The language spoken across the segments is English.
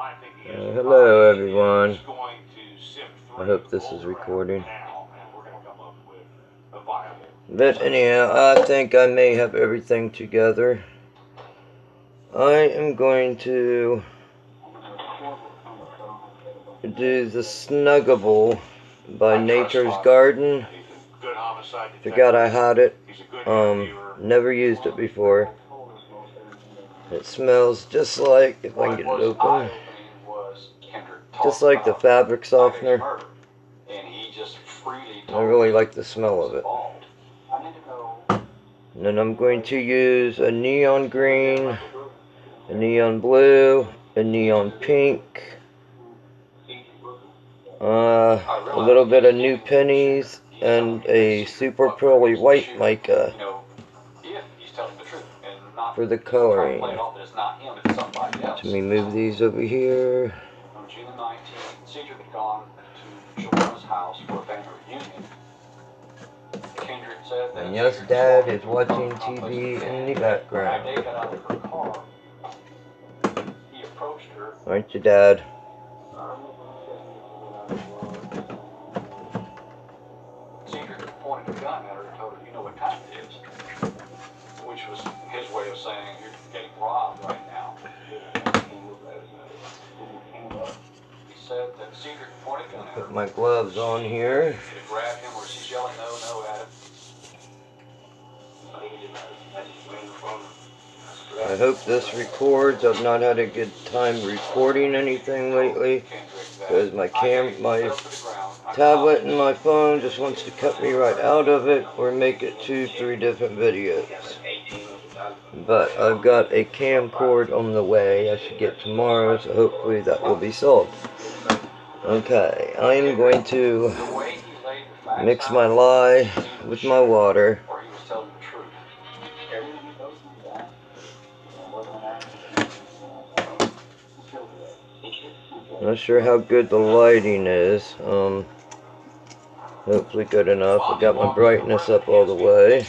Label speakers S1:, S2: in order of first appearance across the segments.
S1: Hello everyone. I hope this is recording. But anyhow, I think I may have everything together. I am going to do the Snugglable by Nature's Garden. Forgot I had it. Never used it before. It smells just like, if I can get it open, just like the fabric softener. I really like the smell of it. And then I'm going to use a neon green, a neon blue, a neon pink, a little bit of new pennies, and a super pearly white mica for the coloring. Let me move these over here. And yes, Dad is watching TV in the background. Aren't you, Dad?
S2: Cedric pointed a gun at her and told her, "You know what time it is," which was his way of saying, "You're getting robbed right now." He said that Cedric pointed a gun at her.
S1: Put my gloves on here.
S2: To grab him where she's yelling, "No, no," at him.
S1: I hope this records. I've not had a good time recording anything lately because my tablet and my phone just wants to cut me right out of it or make it 2-3 different videos. But I've got a camcord on the way I should get tomorrow, so hopefully that will be solved. Okay, I am going to mix my lye with my water. Not sure how good the lighting is. Hopefully good enough. I got my brightness up all the way.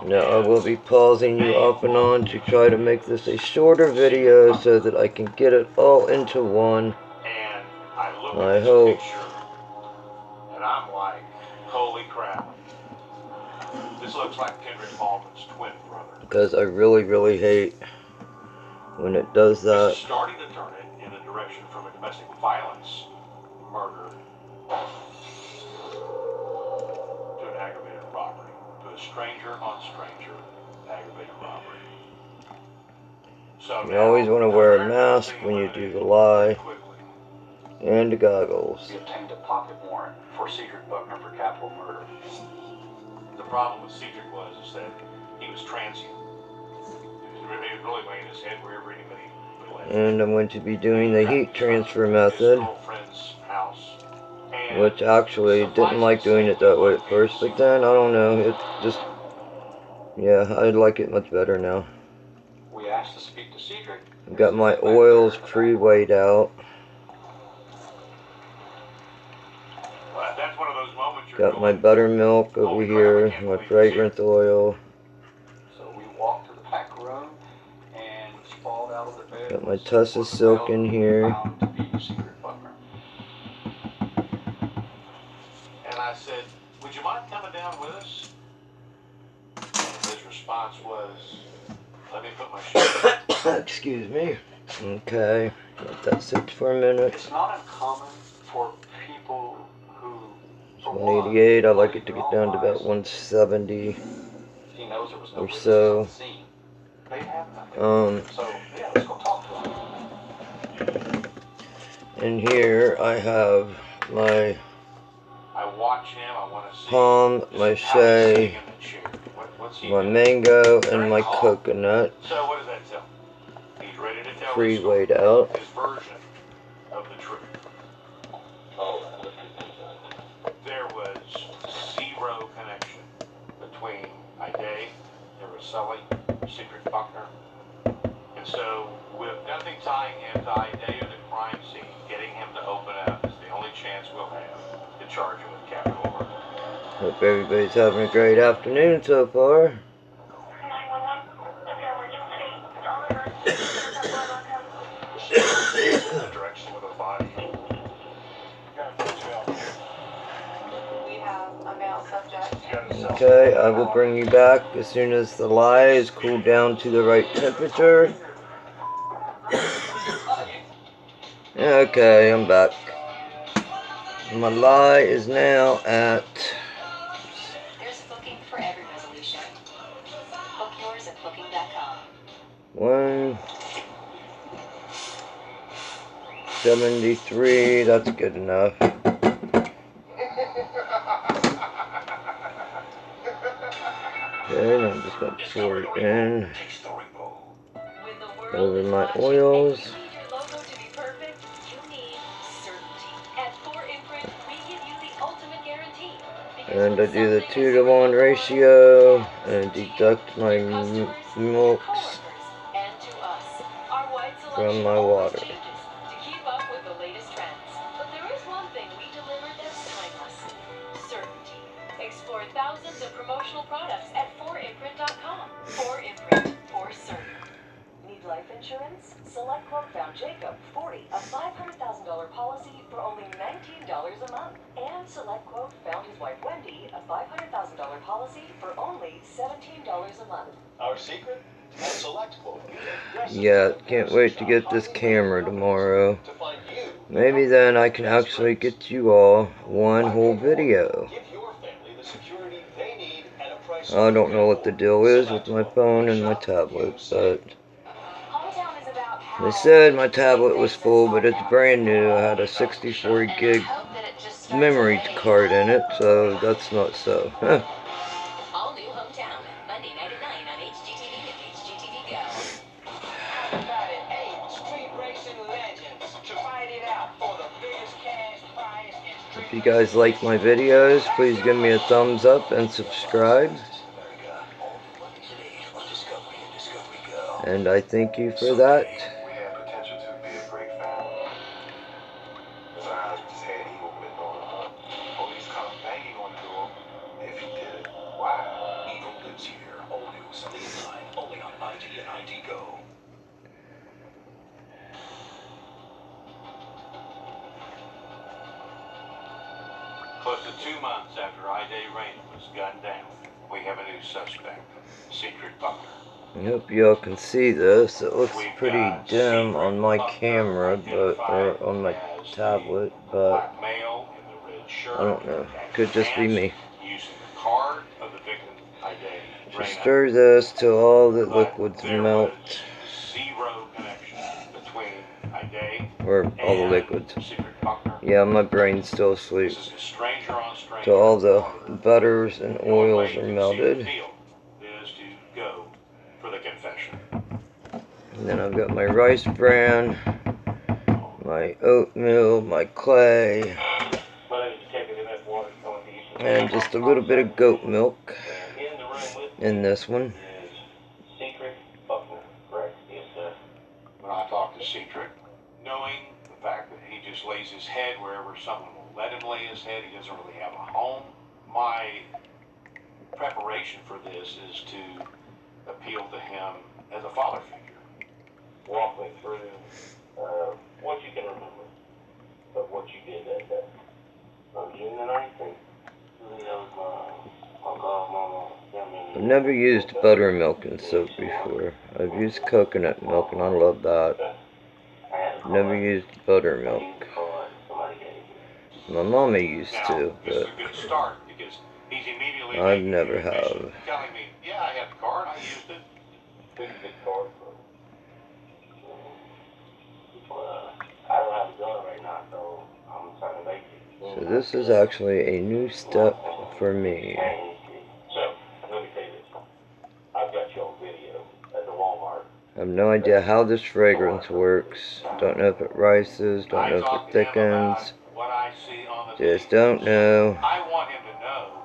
S1: Now I will be pausing you off and on to try to make this a shorter video so that I can get it all into one. I hope.
S2: And I'm like, holy crap. This looks like Kendrick Baldwin's twin brother.
S1: Because I really hate when it does that.
S2: This is starting to turn it in the direction from a domestic violence murder to an aggravated robbery. To a stranger on stranger aggravated robbery. So
S1: you always want to wear a mask when you do the lye. And goggles.
S2: He obtained a pocket warrant for Cedric Buckner for capital murder. The problem with Cedric was that he was transient. He was really laying his head wherever anybody would let him.
S1: And I'm going to be doing the heat transfer method, which actually didn't like doing it that way at first, but then, I don't know, it just, yeah, I like it much better now.
S2: We asked to speak to Cedric.
S1: I've got my oils pre-weighed out. Got my buttermilk over here, my fragrance oil.
S2: So we walked to the back room and sprawled out of the bed.
S1: Got my tuss of silk in here.
S2: And I said, "Would you mind coming down with us?" And his response was, "Let me put my shoes on."
S1: Excuse me. Okay, let that sit for a minute.
S2: It's not uncommon for people who...
S1: 188, I like it to get down to about 170 or so. And here I have my palm, my shea, my mango, and my coconut pre-weighed out.
S2: There was zero connection between Ide, there was Sully, Cedric Buckner. And so, with nothing tying him to Ide or the crime scene, getting him to open up is the only chance we'll have to charge him with capital murder.
S1: Hope everybody's having a great afternoon so far. Okay, I will bring you back as soon as the lye is cooled down to the right temperature. Okay, I'm back. My lye is now at...
S3: There's a booking for every resolution. Book yours at booking.com.
S1: 173, that's good enough. Okay, I'm just going to pour it in over my oils. And I do the 2-to-1 ratio and deduct my milks from my water.
S3: Explore thousands of promotional products at 4imprint.com. 4imprint, for certain. Need life insurance? Select Quote found Jacob 40, a $500,000 policy for only $19 a month. And Select Quote found his wife Wendy a $500,000 policy for only $17 a month.
S4: Our secret? Select Quote.
S1: Yeah, can't wait to get this camera tomorrow. Maybe then I can actually get you all one whole video. I don't know what the deal is with my phone and my tablet, but they said my tablet was full, but it's brand new. I had a 64 gig memory card in it, so that's not so.
S3: All new Hometown, Monday night at 9 on HGTV and HGTV Go. How about it? 8 street racing legends to fight it out for the biggest cash prize in street.
S1: If you guys like my videos, please give me a thumbs up and subscribe. And I thank you for that.
S2: We had potential to be a great family. His eyes just had evil written on them. Police come banging on the door. If he did it, why?
S4: Evil lives here. All new Sunday at 9. Only on ID and ID Go.
S2: Close to 2 months after I-Day Raymond was gunned down, we have a new suspect, Secret Buckner.
S1: I hope y'all can see this. It looks pretty dim on my camera, but or on my tablet, but I don't know. Could just be me. Just stir this till all the liquids melt. Or all the liquids. Yeah, my brain's still asleep. Till all the butters and oils are melted. And then I've got my rice bran, my oatmeal, my clay, and just a little bit of goat milk in this one.
S2: When I talk to Secret, knowing the fact that he just lays his head wherever someone will let him lay his head, he doesn't really have a home. My preparation for this is to appeal to him as a father figure. Walk me through what you can remember of what you did that day. On June the 19th,
S1: I've never used buttermilk in soap before. I've used coconut milk and I love that. I've never used buttermilk. My mama used to, but I've never have.
S2: Telling me, yeah, I had the card, I used it. Didn't get the card. I don't have a gun right now, so I'm trying to make it.
S1: So this is actually a new step for me.
S2: So, let me tell you this. I've got you on video at the Walmart.
S1: I have no idea how this fragrance works. Don't know if it rises, don't know if it thickens. Just don't know.
S2: I want him to know.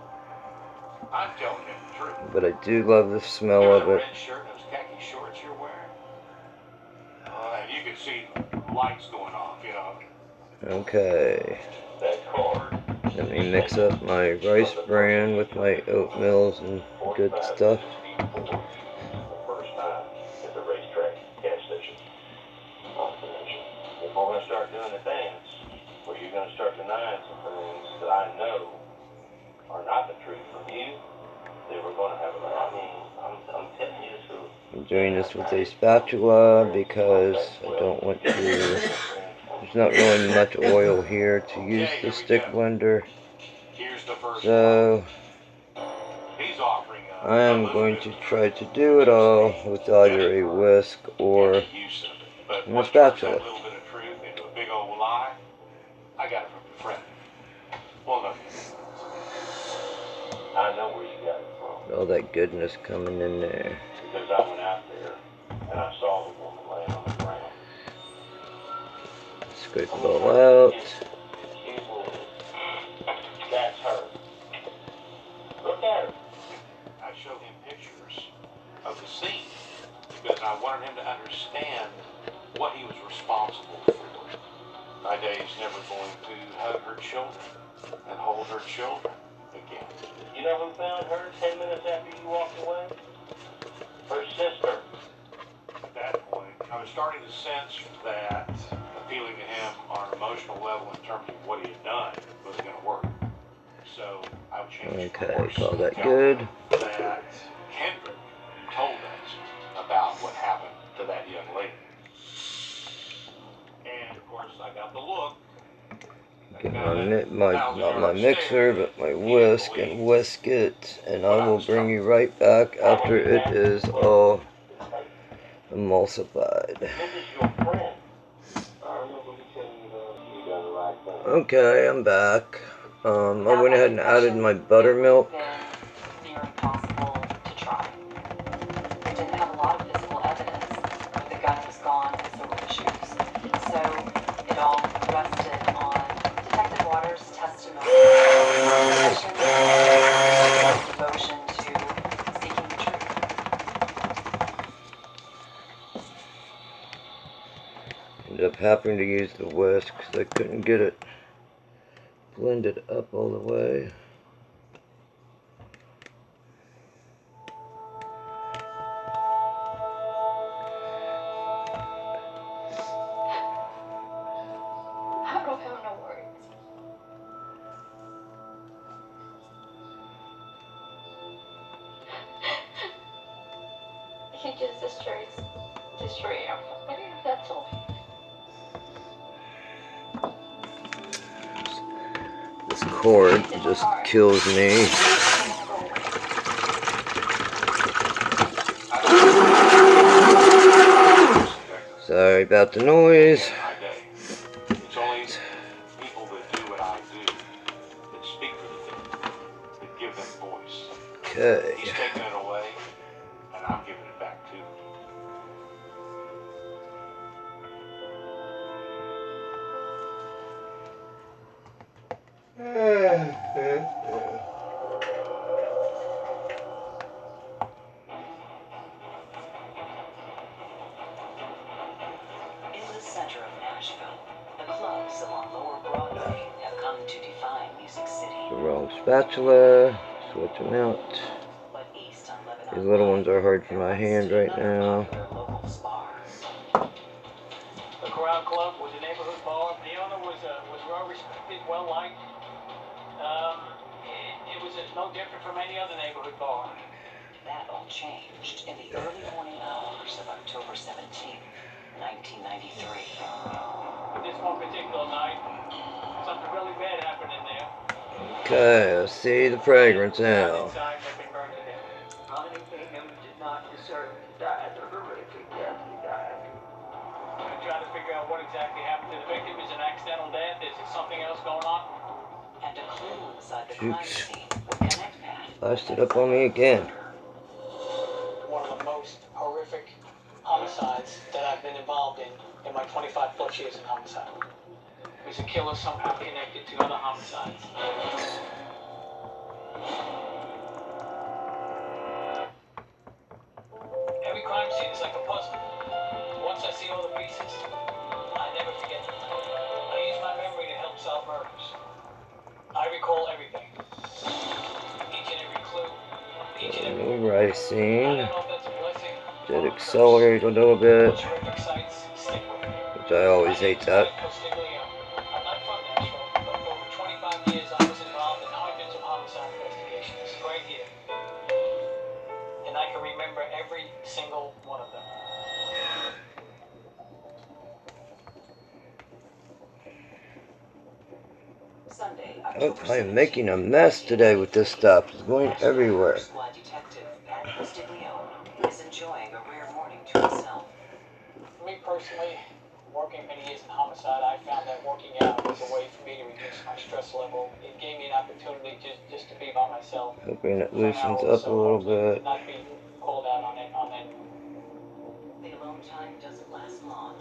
S2: I'm telling him the truth.
S1: But I do love the smell of it.
S2: Red shirt and those khaki shorts you're wearing. And you can see lights going off, you know.
S1: Okay.
S2: That card.
S1: Let me mix up my rice bran with my oatmeals and good stuff.
S2: The first time at the racetrack gas station. If we're going to start doing the dance, where you're going to start denying some things that I know are not the truth from you, they were going to have it. I mean, I'm telling you the truth.
S1: I'm doing this with a spatula because I don't want to. There's not really much oil here to use the stick blender.
S2: Here's the first
S1: So
S2: He's offering
S1: I am going to try to do it all with either a whisk or a spatula.
S2: That little bit of truth into a big old lie. I got it from your friend. Well, no. I know where you got it from.
S1: All that goodness coming in there.
S2: Because I went out there and I saw the woman laying on the ground.
S1: Scrape it all out.
S2: That's her. Look at her. I showed him pictures of the scene because I wanted him to understand what he was responsible for. My day's never going to hug her children and hold her children again. You know who found her 10 minutes after you walked away? Her sister. At that point, I was starting to sense that appealing to him on an emotional level in terms of what he had done wasn't going to work. So I changed course.
S1: Okay, all that good.
S2: That Kendrick told us about what happened to that young lady. And of course, I got the look.
S1: Get not my mixer, but my whisk, and whisk it, and I will bring you right back after it is all emulsified. Okay, I'm back. I went ahead and added my buttermilk.
S3: Near impossible to try. We didn't have a lot of physical evidence, but the gun was gone and so were the shoes. So it all rested on Detective Waters' testimony, his devotion to seeking the truth.
S1: Ended up having to use the whisk because I couldn't get it blended up all the way.
S3: I don't have no words. He just destroys everybody, that's all.
S1: This cord just kills me. Sorry about the noise.
S2: It's only people that do what I do that speak for the people, that give them voice.
S1: Okay.
S2: He's taking it away, and I'm giving it back too.
S3: In the center of Nashville, the clubs along Lower Broadway have come to define Music City.
S1: The wrong spatula. Switch them out.
S3: But east on Lebanon,
S1: These little ones are hard for my hand right now.
S5: The Corral Club was a neighborhood bar. The owner was well respected, well liked. It was no different from any other neighborhood bar.
S3: That all changed in the early morning hours of October 17, 1993.
S5: This one particular night, something really bad happened in there.
S1: Okay, let's see the fragrance now.
S5: Inside had been burned to death.
S6: Ronnie Bingham did not deserve to die the horrific death he died.
S5: I tried to figure out what exactly happened to the victim. Is it an accidental death? Is it something else going on?
S3: And a clue inside the crime scene would connect Pat.
S1: Flashed it up on me again.
S5: One of the most horrific homicides that I've been involved in my 25 plus years in homicide. Is a killer somehow connected to other homicides? Every crime scene is like a puzzle. Once I see all the pieces, I never forget them. I use my memory to help solve murders. I recall everything. Each and every clue. Each and every
S1: New ricing.
S5: I don't know if that's a blessing.
S1: Did accelerate a little bit,
S5: Terrific sights, stick with me.
S1: which I always hate that.
S5: I'm not from Nashville, but for over 25 years I was involved in hundreds of homicide investigations. Right here. single one of them.
S3: Sunday,
S1: Oh,
S3: October
S1: I am making a
S3: 17th.
S1: mess today with this stuff. It's going everywhere.
S3: Squad detective Pat Castiglione is enjoying a rare morning to himself.
S5: For me personally, working many years in homicide, I found that working out was a way for me to reduce my stress level. It gave me an opportunity just to be by myself.
S1: Hoping it
S5: For an hour
S1: loosens
S5: or
S1: up a
S5: so,
S1: little
S5: hopefully
S1: bit.
S5: not be called out on it.
S3: The alone time doesn't last long.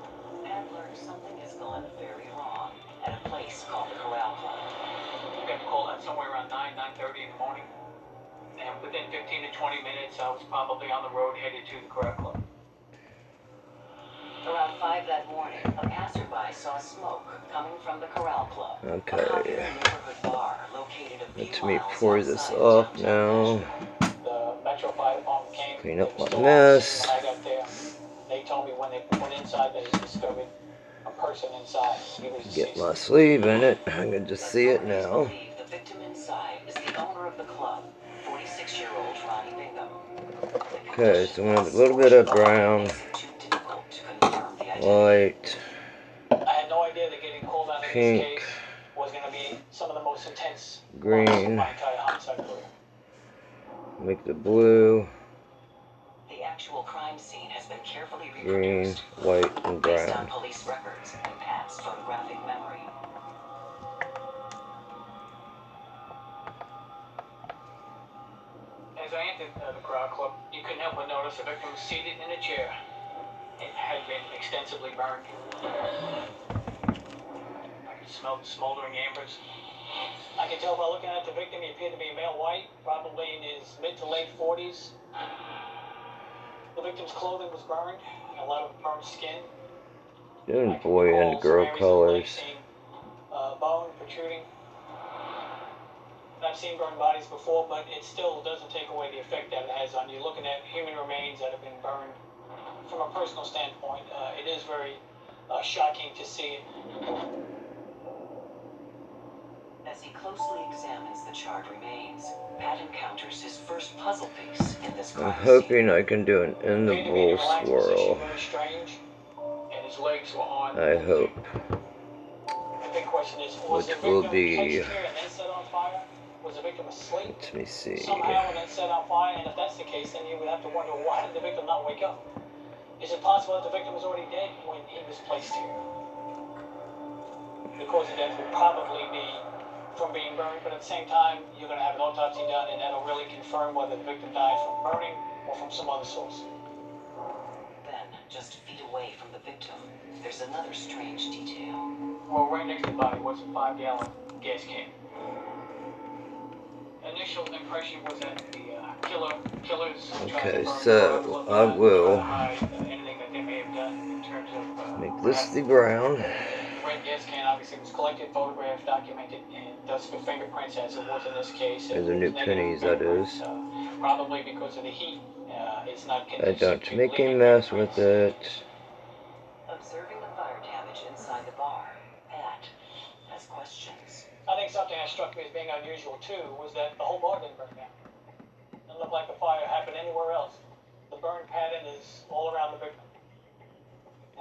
S3: Pat learns something has gone very wrong at a place called the Corral Club.
S5: I got called out somewhere around 9:30 in the morning. And within 15 to 20 minutes, I was probably on the road headed to the Corral Club.
S3: Around 5 that morning, a passerby saw smoke coming from the Corral Club.
S1: Okay.
S3: A popular neighborhood bar located a few
S1: Let me
S3: miles
S1: pour this
S3: outside
S1: off
S3: downtown
S1: now.
S3: Nashville.
S5: The Metro Fire Department came.
S1: Clean up
S5: They were
S1: my
S5: still on the
S1: mess.
S5: scene when I got there. They told me when they went inside, they discovered a person inside. He was
S1: Get
S5: deceased.
S1: my sleeve in it. I can just see it
S3: Authorities
S1: now.
S3: believe the victim inside is the owner of the club, 46-year-old Ronnie Bingham.
S1: Okay, so we have a little bit of brown, white,
S5: I had no idea that getting called out in this
S1: pink,
S5: case was going to be some of the most intense
S1: green.
S5: months of my entire homicide career.
S1: make the blue,
S3: The actual crime scene has been carefully
S1: green,
S3: reproduced
S1: white, and
S3: based on
S1: brown.
S3: police records and Pat's photographic memory.
S5: As I entered the Corral Club, you couldn't help but notice the victim was seated in a chair. It had been extensively burned. I could smell the smoldering embers. I could tell by looking at the victim, he appeared to be a male white, probably in his mid to late 40s. The victim's clothing was burned, a lot of burnt skin.
S1: Doing
S5: I can
S1: boy
S5: recall
S1: and girl
S5: some areas of the leg
S1: colors.
S5: seeing bone protruding. I've seen burned bodies before, but it still doesn't take away the effect that it has on you. Looking at human remains that have been burned, from a personal standpoint, it is very shocking to see it.
S3: As he closely examines the charred remains, Pat encounters his first puzzle piece in this
S1: I'm
S3: crime
S1: hoping I can do an in the
S5: Appeared to be in a
S1: bowl
S5: relaxed
S1: swirl.
S5: position, very strange, and his legs were on.
S1: I hope.
S5: The big question is, was
S1: Which
S5: the
S1: will
S5: victim
S1: be.
S5: placed here and then set on fire? Was the victim asleep
S1: Let me see.
S5: somehow and then set on fire? And if that's the case, then you would have to wonder, why did the victim not wake up? Is it possible that the victim was already dead when he was placed here? The cause of death would probably be from being burned, but at the same time, you're going to have an autopsy done, and that'll really confirm whether the victim died from burning or from some other source.
S3: Then, just feet away from the victim, there's another strange detail.
S5: Well, right next to the body was a 5-gallon gas can. Initial impression was that the killers tried to
S1: Okay,
S5: burn
S1: so
S5: the club
S1: I
S5: down,
S1: will
S5: try to hide anything that they may have done in terms of
S1: make this the brown.
S5: the red gas can obviously was collected, photographed, documented, and thus for fingerprints, as it was in this case.
S1: These are new pennies, that is.
S5: Probably because of the heat, it's not
S1: I
S5: conducive
S1: don't
S5: to
S1: make a
S5: leaving
S1: mess with
S5: fingerprints.
S1: it.
S3: Observing the fire damage inside the bar, Pat has questions.
S5: I think something that struck me as being unusual too was that the whole bar didn't burn down. It didn't look like the fire happened anywhere else. The burn pattern is all around the victim.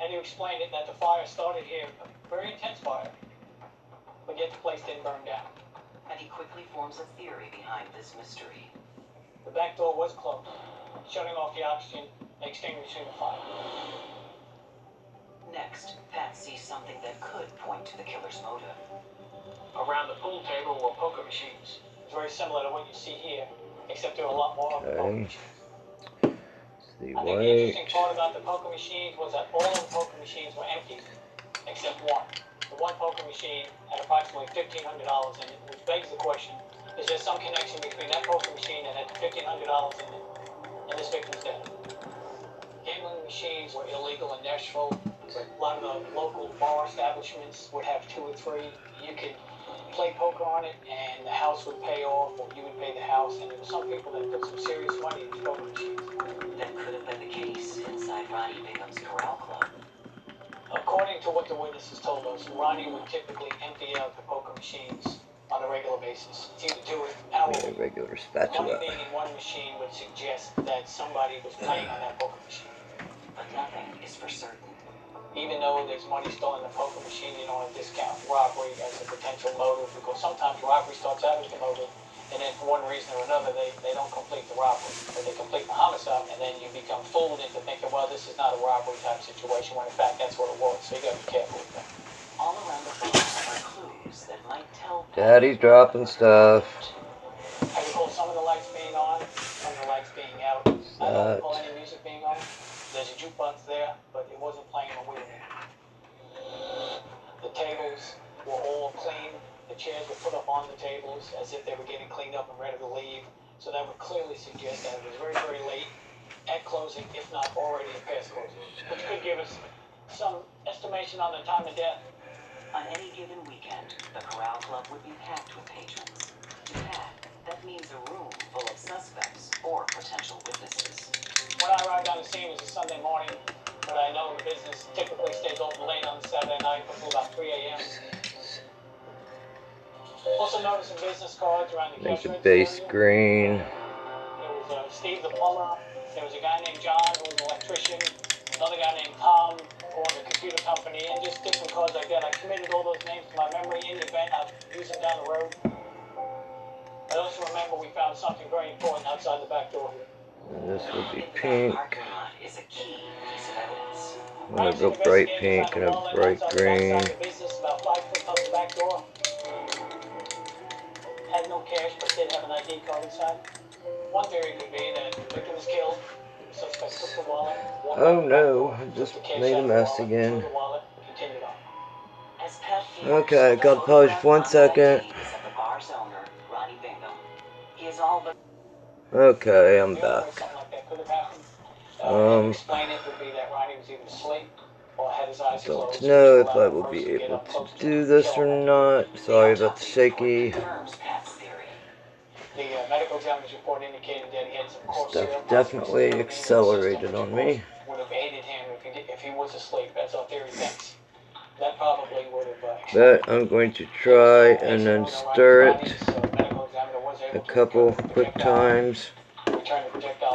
S5: Had you explained it that the fire started here, a very intense fire, but yet the place didn't burn down.
S3: And he quickly forms a theory behind this mystery.
S5: The back door was closed, shutting off the oxygen, extinguishing the fire.
S3: Next, Pat sees something that could point to the killer's motive.
S5: Around the pool table were poker machines. It's very similar to what you see here, except there were a lot more of the poker
S1: Okay.
S5: machines.
S1: The
S5: I think the interesting
S1: white.
S5: part about the poker machines was that all of the poker machines were empty, except one. The one poker machine had approximately $1,500 in it, which begs the question, is there some connection between that poker machine and that $1,500 in it, and this victim's death? Gambling machines were illegal in Nashville, but a lot of the local bar establishments would have 2 or 3. You could play poker on it, and the house would pay off, or you would pay the house, and there were some people that put some serious money in these poker machines.
S3: That could have been the case inside Ronnie Bingham's Corral Club.
S5: According to what the witnesses told us, Ronnie would typically empty out the poker machines on on a regular basis. It's either do it hourly.
S1: A regular
S5: Money
S1: spatula.
S5: being in one machine would suggest that somebody was playing on that poker machine.
S3: But nothing is for certain.
S5: Even though there's money still in the poker machine, you don't want to discount robbery as a potential motive, because sometimes robbery starts out as the motive, and then for one reason or another, they don't complete the robbery, or they complete the homicide, and then you become fooled into thinking, well, this is not a robbery type situation, when in fact that's what it was. So you got to be careful with that.
S3: All around the box are clues that might tell
S1: Daddy's dropping stuff.
S5: I recall some of the lights being on, some of the lights being out. I don't recall any music being on. There's a jukebox there, but it wasn't playing when we were there. The tables were all clean. The chairs were put up on the tables as if they were getting cleaned up and ready to leave. So that would clearly suggest that it was very, very late at closing, if not already past closing, which could give us some estimation on the time of death.
S3: On any given weekend, the Corral Club would be packed with patrons. To Pat, that means a room full of suspects or potential witnesses.
S5: When I arrived on the scene, it was a Sunday morning, but I know the business typically stays open late on Saturday night until about 3 a.m. Also noticing business cards around the
S1: Make
S5: cash
S1: the
S5: register
S1: base
S5: area.
S1: green.
S5: There was Steve the plumber. There was a guy named John who was an electrician. Another guy named Tom who owned a computer company, and just different cards like that. I committed all those names to my memory in the event I'll use them down the road. I also remember we found something very important outside the back door here.
S1: And this will be
S3: In the
S1: pink.
S3: back parking lot is a key piece of evidence.
S1: And a real bright pink and a bright green.
S5: About 5 foot up the back door. Had no cash, but did have an ID card inside. One theory could be that the victim was killed. The suspect took the wallet.
S1: Oh no, I just made a mess again.
S3: As Pat fears,
S1: Okay,
S3: the
S1: gotta pause for 1 second.
S3: ID is of the bar's owner, Ronnie Bingham. He is all but
S1: Okay, I'm back.
S5: Explain it would be that Ronnie was either asleep or had his eyes
S1: Don't
S5: closed.
S1: know if I will be able to do this or not. Sorry about the shaky.
S3: confirms Pat's theory.
S5: The medical examiner's report indicated that he had some core
S1: Stuff
S5: serum
S1: definitely
S5: possibly
S1: accelerated on me.
S5: would have aided him if he was asleep. That's our theory thinks. That probably would have.
S1: But I'm going to try and then stir it a couple quick times.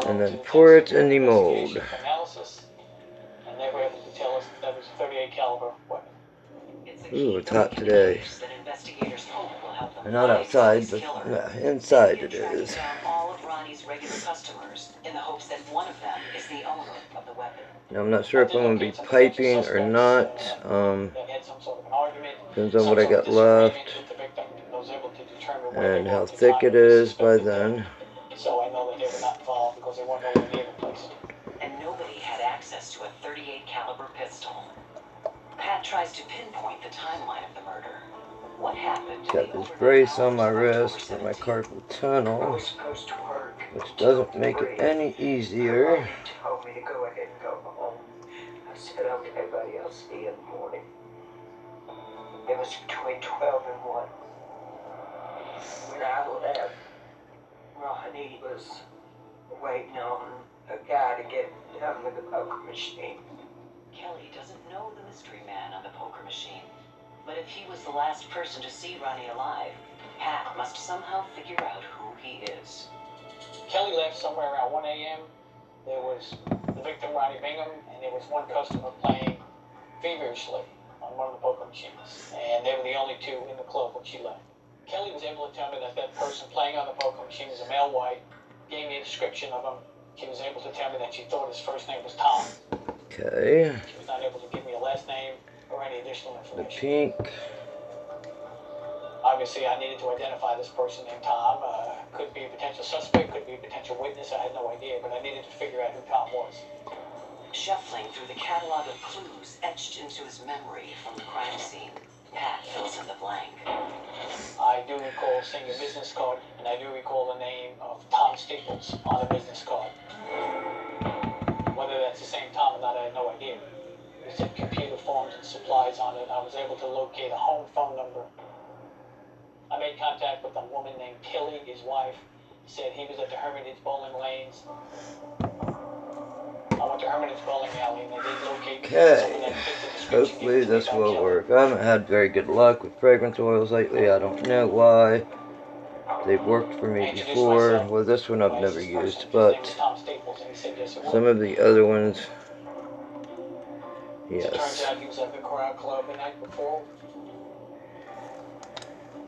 S1: And then pour it in the mold.
S5: And they were able to tell us that was a 38 caliber weapon.
S1: Ooh, it's hot today. Not outside, but inside it is.
S3: All of Ronnie's regular customers in the hopes that one of them is the owner of the weapon.
S1: Now, I'm not sure if I'm going to be piping or not. Depends on what I got left and how thick it is by then.
S5: So I know that they were not involved because they weren't nowhere near the place.
S3: And nobody had access to a 38 caliber pistol. Pat tries to pinpoint the timeline of the murder. What happened?
S1: Got this brace on my wrist for my carpal tunnel, which doesn't make it any easier.
S6: Told me to go ahead and go home. I said, okay, buddy, I'll see you in the morning. It was between 12 and 1. When I left, Ronnie was waiting on a guy to get down with the poker machine.
S3: Kelly doesn't know the mystery man on the poker machine. But if he was the last person to see Ronnie alive, Pat must somehow figure out who he is.
S5: Kelly left somewhere around 1 a.m. There was the victim, Ronnie Bingham, and there was one customer playing feverishly on one of the poker machines. And they were the only two in the club when she left. Kelly was able to tell me that that person playing on the poker machine is a male white, gave me a description of him. She was able to tell me that she thought his first name was Tom.
S1: Okay.
S5: She was not able to give me a last name or any additional
S1: The
S5: information.
S1: pink.
S5: Obviously, I needed to identify this person named Tom. Could be a potential suspect, could be a potential witness. I had no idea, but I needed to figure out who Tom was.
S3: Shuffling through the catalog of clues etched into his memory from the crime scene, Pat fills in the blank.
S5: I do recall seeing a business card, and I do recall the name of Tom Staples on a business card. Whether that's the same Tom or not, I had no idea. It said computer forms and supplies on it. I was able to locate a home phone number. I made contact with a woman named Tilly, his wife. Said he was at the Hermitage Bowling Lanes. I went to Herman's bowling alley and they did locate
S1: Okay.
S5: someone that fit the description.
S1: Hopefully this will work. I haven't had very good luck with fragrance oils lately. I don't know why. They've worked for me before. Well, this one I've never used, but some of the other ones,
S5: It turns
S1: yes.
S5: out he was at the Corral Club the night before.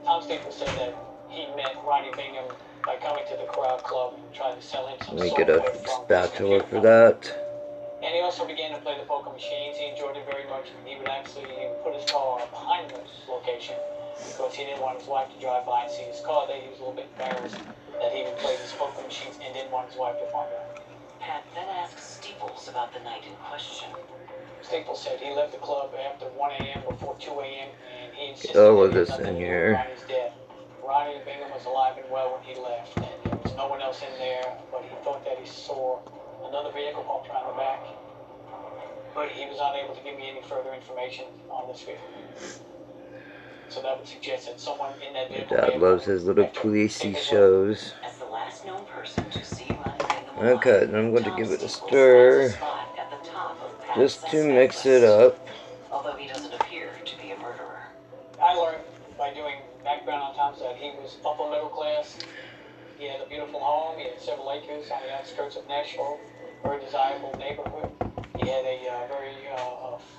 S5: Tom Staples said that he met Ronnie Bingham by coming to the Corral Club and trying to sell him some
S1: Let me get a
S5: software from
S1: spatula for that.
S5: And he also began to play the poker machines. He enjoyed it very much. He would actually put his car behind the location because he didn't want his wife to drive by and see his car there. He was a little bit embarrassed that he would play these poker machines and didn't want his wife to find out.
S3: Pat then asks Steeples about the night in question.
S5: Staples said he left the club after 1 a.m. before 2 a.m. and he insisted
S1: All
S5: that
S1: of
S5: he had
S1: this
S5: nothing
S1: in
S5: to do
S1: here.
S5: with Ronnie's death. Ronnie Bingham was alive and well when he left, and there was no one else in there, but he thought that he saw another vehicle parked around the back. But he was unable to give me any further information on this vehicle. So that would suggest that someone in that
S1: My
S5: vehicle.
S1: dad loves his little policey shows.
S3: As the last known person to see Ronnie Bingham alive,
S1: Okay, then I'm going to
S3: Tom
S1: give it a
S3: Staples
S1: stir.
S3: finds a spot at the top of Pat's
S1: Just to
S3: suspect
S1: mix it
S3: list.
S1: up.
S3: Although he doesn't appear to be a murderer.
S5: I learned by doing background on Tom that he was upper middle class. He had a beautiful home. He had several acres on the outskirts of Nashville, very desirable neighborhood. He had a very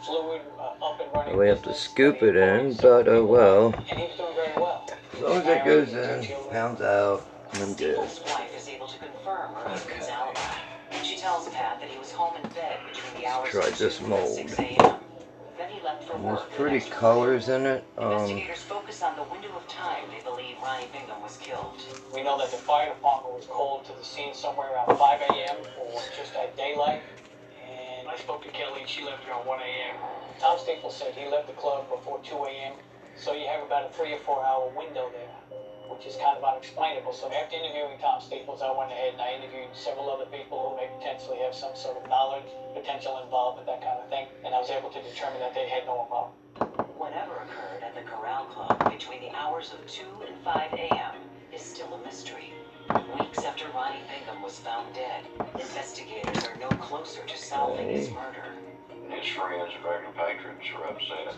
S5: fluid, up and running.
S1: We have to scoop it in, but oh well.
S5: And he was doing very well.
S1: As long as it goes in, pounds out, I'm good.
S3: Steeples' wife is able to confirm her husband's alibi. She tells Pat that he was home in bed between the hours
S1: Try
S3: of
S1: this
S3: 2 and
S1: mold.
S3: 6 a.m. Then he left for
S1: There's
S3: work. the
S1: pretty
S3: next
S1: colors in it.
S3: morning. Investigators focus on the window of time they believe Ronnie Bingham was killed.
S5: We know that the fire department was called to the scene somewhere around 5 a.m. or just at daylight. And I spoke to Kelly, and she left around 1 a.m. Tom Staples said he left the club before 2 a.m. So you have about a 3 or 4 hour window there, which is kind of unexplainable. So after interviewing Tom Staples, I went ahead and I interviewed several other people who may potentially have some sort of knowledge, potential involvement, that kind of thing. And I was able to determine that they had no involvement.
S3: Whatever occurred at the Corral Club between the hours of 2 and 5 a.m. is still a mystery. Weeks after Ronnie Bingham was found dead, investigators are no closer to solving his murder.
S2: His friends and regular patrons were upset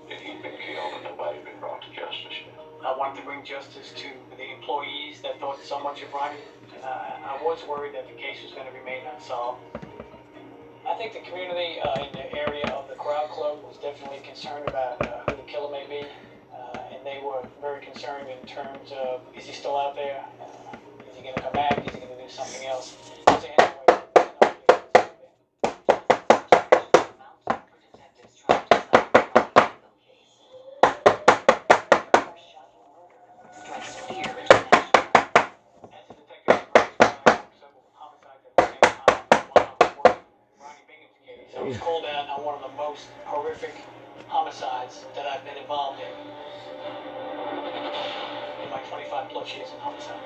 S2: that he'd been killed and nobody had been brought to justice yet.
S5: I wanted to bring justice to the employees that thought so much of Ronnie. I was worried that the case was going to remain unsolved. I think the community in the area of the Corral Club was definitely concerned about who the killer may be. And they were very concerned in terms of, is he still out there? Is he going to come back? Is he going to do something else? So anyway, I was called out on one of the most horrific homicides that I've been involved in my 25 plus years in homicide.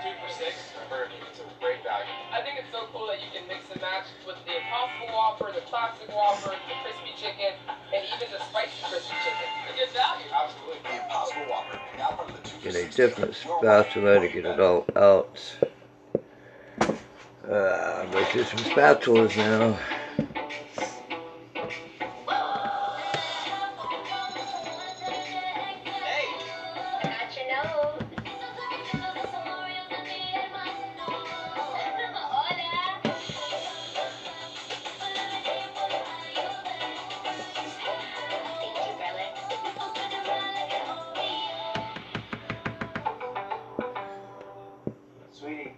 S7: 2 for $6 at Burger King. It's a great value. I think it's so cool that you can mix and match with the Impossible Whopper, the Classic Whopper, the Crispy Chicken, and even the Spicy Crispy Chicken. A good value.
S4: Absolutely. The Impossible Whopper. Now part of the 2 for
S1: Get a
S4: $6
S1: different
S4: deal.
S1: spatula to get it all out. I'm going to do some spatulas now.
S8: Sweetie,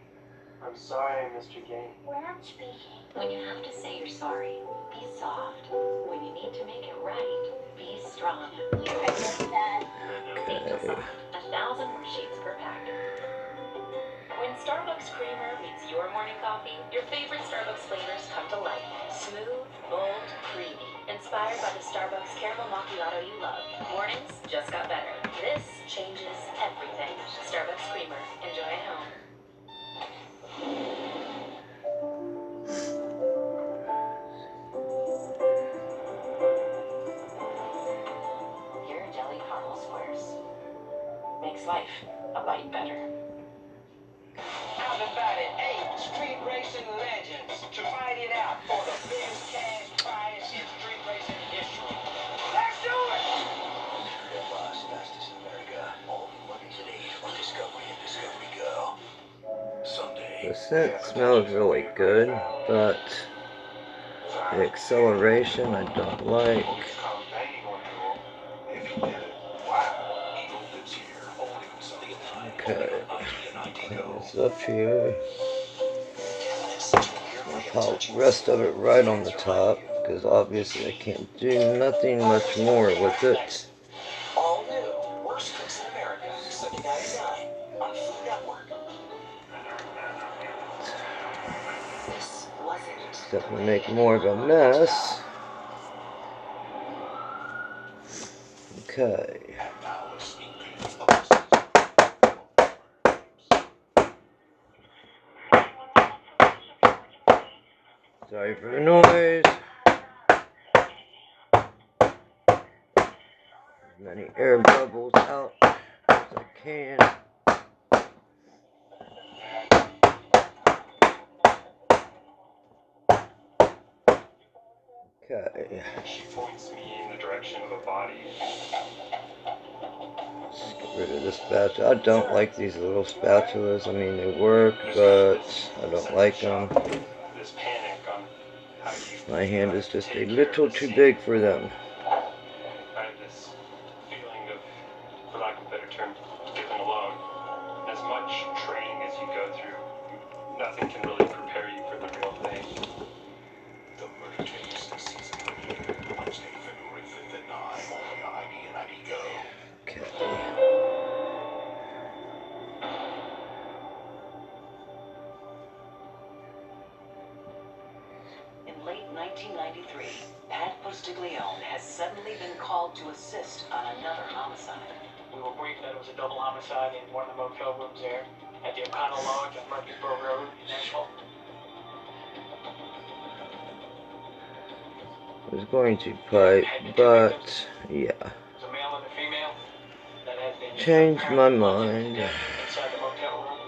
S8: I'm sorry I missed your game.
S9: We're not speaking.
S3: When you have to say you're sorry, be soft. When you need to make it right, be strong.
S9: You are just sad.
S3: Angel Soft, 1,000 more sheets per pack. When Starbucks creamer meets your morning coffee, your favorite Starbucks flavors come to life. Smooth, bold, creamy. Inspired by the Starbucks caramel macchiato you love. Mornings just got better. This changes everything. Starbucks creamer. Enjoy at home. Ghirardelli caramel squares. Makes life a bite better.
S6: How's about it? Hey,
S1: scent smells really good, but the acceleration I don't like. Okay, clean this up here. I'll pile the rest of it right on the top, because obviously I can't do nothing much more with it.
S4: All new. Worst cooks in America. Sunday night at 9 on Food Network. This wasn't
S1: Except we make more of a mess. Okay. Sorry for the noise. As many air bubbles out as I can. Okay.
S10: She points me in the direction of a body.
S1: Let's get rid of this spatula. I don't like these little spatulas. I mean, they work, but I don't like them.
S10: This panic on how you
S1: My hand is just a little too big for them.
S10: I have this feeling of, for lack of a better term, living alone. As much training as you go through, nothing can really prepare you for the real thing.
S4: The Murder Tapes, season premiere, Wednesday, February 5th at 9, only on ID and ID Go.
S1: Okay.
S11: In late 1993, Pat Postiglione has suddenly been called to assist on another homicide.
S5: We were briefed that it was a double homicide in one of the motel rooms there at the O'Connell Lodge on Murfreesboro Road in Nashville.
S1: I was going to pipe, but yeah.
S5: It was a male and a female that had been
S1: Changed my
S5: apparently bludgeoned to
S1: mind.
S5: death inside the motel room.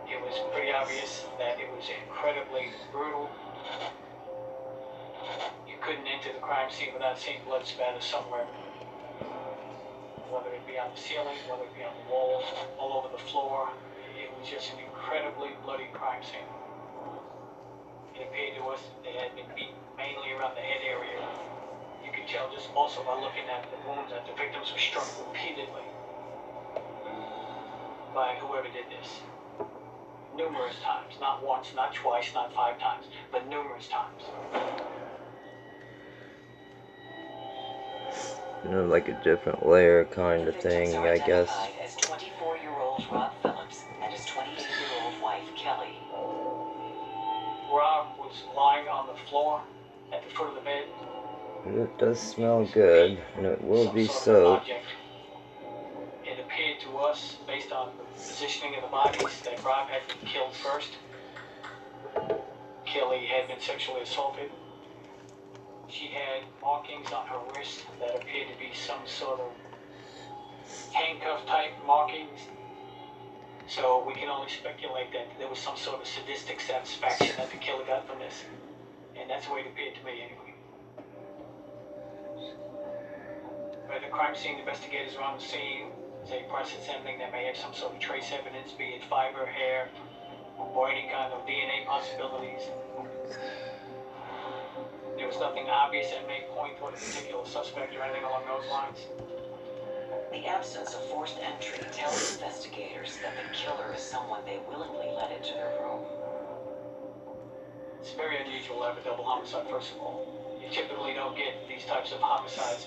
S5: It was pretty obvious that it was incredibly brutal. You couldn't enter the crime scene without seeing blood spatter somewhere. Whether it be on the ceiling, whether it be on the walls, all over the floor. It was just an incredibly bloody crime scene. It appeared to us they had been beaten mainly around the head area. You could tell just also by looking at the wounds that the victims were struck repeatedly by whoever did this. Numerous times, not once, not twice, not 5 times, but numerous times.
S1: You know, like a different layer kind
S11: The
S1: of
S11: victims
S1: thing,
S11: are
S1: I guess.
S11: identified as 24-year-old Rob Phillips and his 28-year-old wife, Kelly.
S5: Rob was lying on the floor at the foot of the bed.
S1: It does smell good, and it will
S5: Some
S1: be
S5: sort of
S1: soaked.
S5: object. It appeared to us, based on the positioning of the bodies, that Rob had been killed first. Kelly had been sexually assaulted. She had markings on her wrist that appeared to be some sort of handcuff type markings. So we can only speculate that there was some sort of sadistic satisfaction that the killer got from this. And that's the way it appeared to me anyway. At the crime scene, investigators are on the scene. They process anything that may have some sort of trace evidence, be it fiber, hair, or any kind of DNA possibilities. There was nothing obvious that may point toward a particular suspect or anything along those lines.
S11: The absence of forced entry tells investigators that the killer is someone they willingly let into their room.
S5: It's very unusual to have a double homicide, first of all. You typically don't get these types of homicides.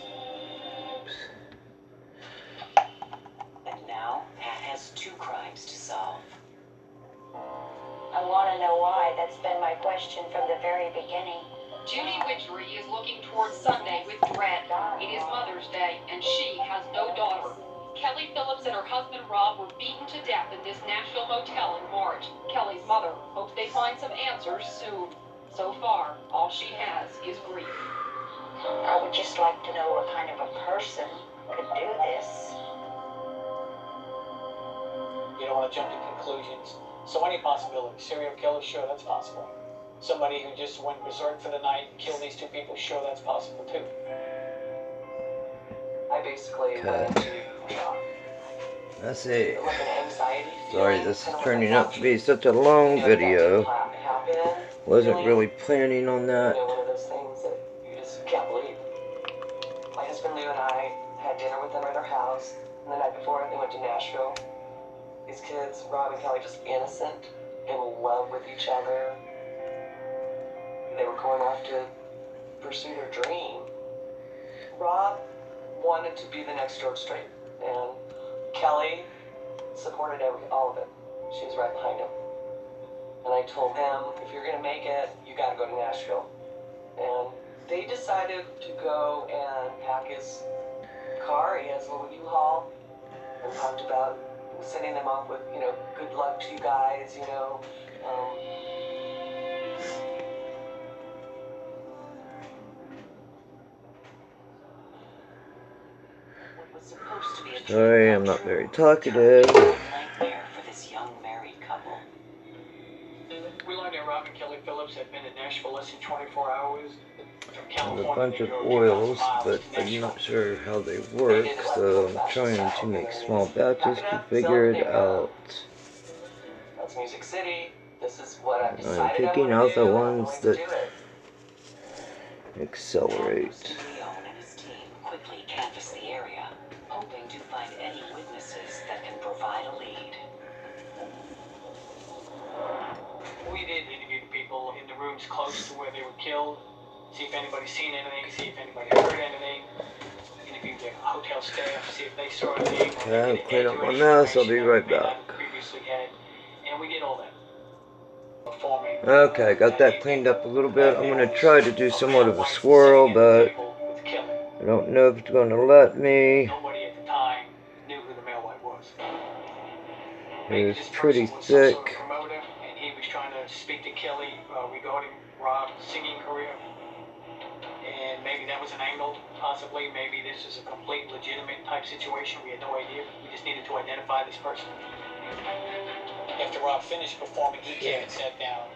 S11: And now, Pat has 2 crimes to solve.
S9: I want to know why. That's been my question from the very beginning.
S3: Judy Witchery is looking towards Sunday with dread. It is Mother's Day, and she has no daughter. Kelly Phillips and her husband Rob were beaten to death in this Nashville motel in March. Kelly's mother hopes they find some answers soon. So far, all she has is grief.
S9: I would just like to know what kind of a person could do this.
S5: You don't want to jump to conclusions. So any possibility. Serial killer, sure, that's possible. somebody who just went berserk for the night and killed these two people, sure, that's possible too.
S6: I basically went into shock.
S1: Let's see.
S6: Like an anxiety
S1: Sorry,
S6: feeling,
S1: this is
S6: kinda like
S1: turning
S6: a
S1: out to be such a long
S6: that
S1: video.
S6: happened,
S1: Wasn't
S6: feeling,
S1: really planning on that.
S6: You know, one of those things that you just can't believe. My husband Lou and I had dinner with them at our house, and the night before they went to Nashville. These kids, Rob and Kelly, just innocent, in love with each other. They were going off to pursue their dream. Rob wanted to be the next George Strait, and Kelly supported all of it. She was right behind him. And I told him, if you're gonna make it, you gotta go to Nashville. And they decided to go and pack his car. He has a little U-Haul, and talked about sending them off with, you know, good luck to you guys, you know.
S11: What was supposed to be a dream
S1: Sorry,
S11: come
S1: I'm not
S11: true
S1: very
S11: turned
S1: talkative.
S11: into a nightmare for this young married couple.
S5: We learned that Rob and Kelly Phillips had been in Nashville less than 24 hours. From
S1: I have
S5: California,
S1: a bunch
S5: they
S1: of
S5: drove
S1: oils,
S5: 2,000 miles
S1: but
S5: to
S1: I'm
S5: Nashville.
S1: not sure how they work, so I'm trying to make small batches to figure it out.
S6: That's Music City. This is what I've
S1: I'm
S6: decided I
S1: picking
S6: want
S1: out
S6: to
S1: the
S6: do, and I'm
S1: ones
S6: going to
S1: that
S6: do it.
S1: accelerate.
S11: Bruce Leone and his team quickly canvassed the area, hoping to find any witnesses that can provide a lead.
S5: We did interview the people in the rooms close to where they were killed, see if anybody's seen anything, see if anybody heard anything. Interviewed the hotel staff, see if they saw anything.
S1: Okay, I'll clean up my mess. I'll be right back.
S5: Previously had, and we did all that. Performing.
S1: Okay, got that cleaned up a little bit. I'm going to try to do somewhat of a swirl, but I don't know if it's going to let me.
S5: Nobody at the time knew who the male white was.
S1: It's pretty thick.
S5: And he was trying to speak to Kelly regarding Rob's singing career. And maybe that was an angle, possibly. Maybe this is a complete legitimate type situation. We had no idea. We just needed to identify this person. After Rob finished performing, he came and sat down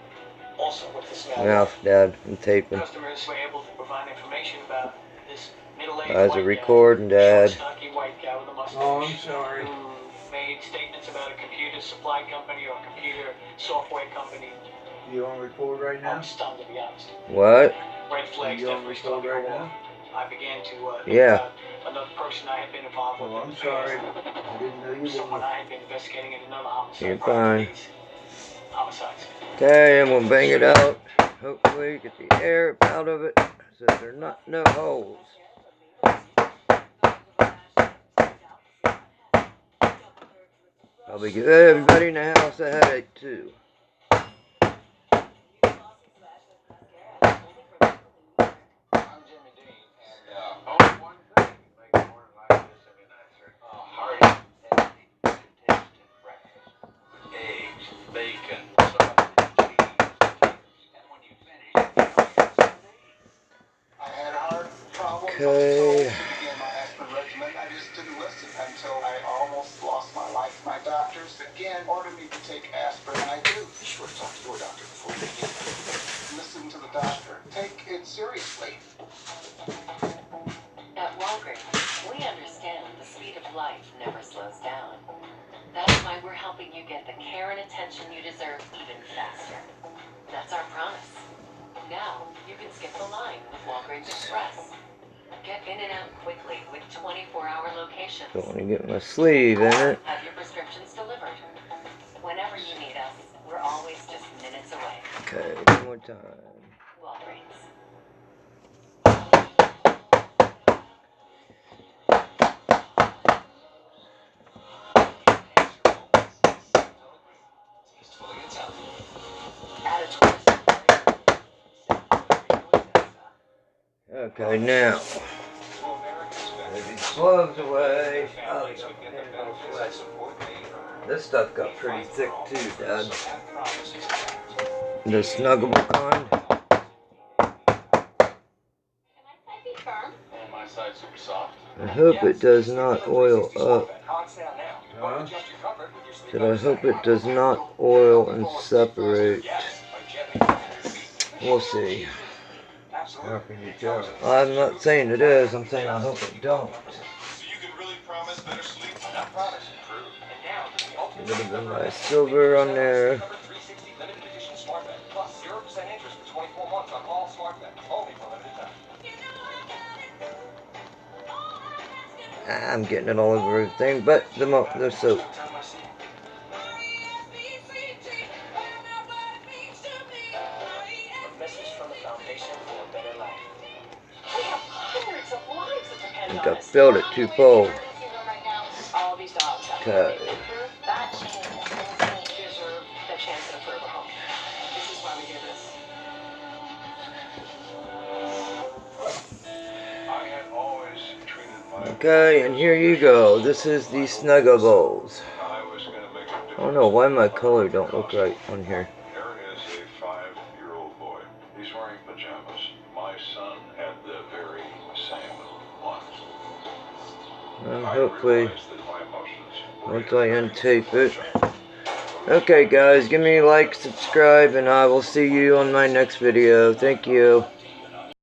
S5: also with the smell.
S1: Enough, Dad. I'm taping.
S5: Customers were able to provide information about this middle-aged
S1: Guys
S5: white
S1: are recording,
S5: guy,
S1: Dad.
S5: short, stocky white guy with a mustache.
S8: Oh, I'm sorry.
S5: Who made statements about a computer supply company or a computer software company.
S8: You on record right now?
S5: I'm stunned, to be honest.
S1: What?
S5: Red flags
S8: You on
S5: definitely
S8: record
S5: started to
S8: right
S5: go
S8: now?
S5: off. I began to
S1: Yeah.
S5: another person I had been involved with.
S8: Oh,
S5: in
S8: I'm
S5: the
S8: sorry.
S5: past.
S8: I didn't know you
S5: Someone
S8: were.
S5: I had been investigating in another homicide.
S1: You're
S5: prior to
S1: fine.
S5: these homicides.
S1: Okay, I'm going to bang it out. Hopefully get the air out of it so there are not no holes. Probably give everybody in the house a headache too.
S2: I'm Jimmy Dean, and only one thing makes morning like this any nicer. Hearty and tasting breakfast. Eggs, bacon, sausage, cheese. And when you finish,
S4: I had heart problems.
S1: Okay.
S4: To begin my aspirin regimen, I just didn't listen until I almost lost my life. My doctors again ordered me to take aspirin, and I do. Be sure to talk to your doctor before you begin. Listen to the doctor. Take it seriously.
S3: At Walgreens, we understand the speed of life never slows down. That's why we're helping you get the care and attention you deserve even faster. That's our promise. Now, you can skip the line with Walgreens Express. Get in and out quickly with 24-hour locations.
S1: Don't want to get my sleeve in it.
S3: Have your prescriptions delivered. Whenever you need us, we're always just minutes away.
S1: Okay, one more time.
S3: Walgreens.
S4: Tastefully Italian.
S3: Add a twist of flavor.
S1: Okay, now. Put these gloves away. Oh, this stuff got pretty thick too, Dad. The Snugglable kind.
S2: on my side super soft.
S1: I hope it does not oil up. But I hope it does not oil and separate. We'll see.
S4: Absolutely.
S1: How can you tell? I'm not saying it is, I'm saying I hope it don't.
S2: So you can really promise better sleep? Not promise, improve. And now, the ultimate
S1: A little bit nice silver on there.
S2: 360 limited edition smart bed. Plus 0% interest for 24 months on all smart beds. Only for limited time.
S1: I'm getting it all over everything, but the soap.
S5: A message from the Foundation for a Better Life.
S3: We have hundreds of lives that
S1: I
S3: depend
S1: think
S3: on
S1: I
S3: us.
S1: filled it too full.
S3: All these dogs have to
S1: Okay.
S3: that chain is insane. Deserve the chance at a forever home. This is why we do this.
S2: I had always treated my
S1: Okay, and here you go. This is the Snuggables.
S2: I was going to make a
S1: I don't know why my color don't look right on here.
S2: There is a 5-year-old boy. He's wearing pajamas. My son had the very same one.
S1: Well,
S2: I
S1: hopefully,
S2: realized that my emotions were
S1: once I untape it. Okay guys, give me a like, subscribe, and I will see you on my next video. Thank you.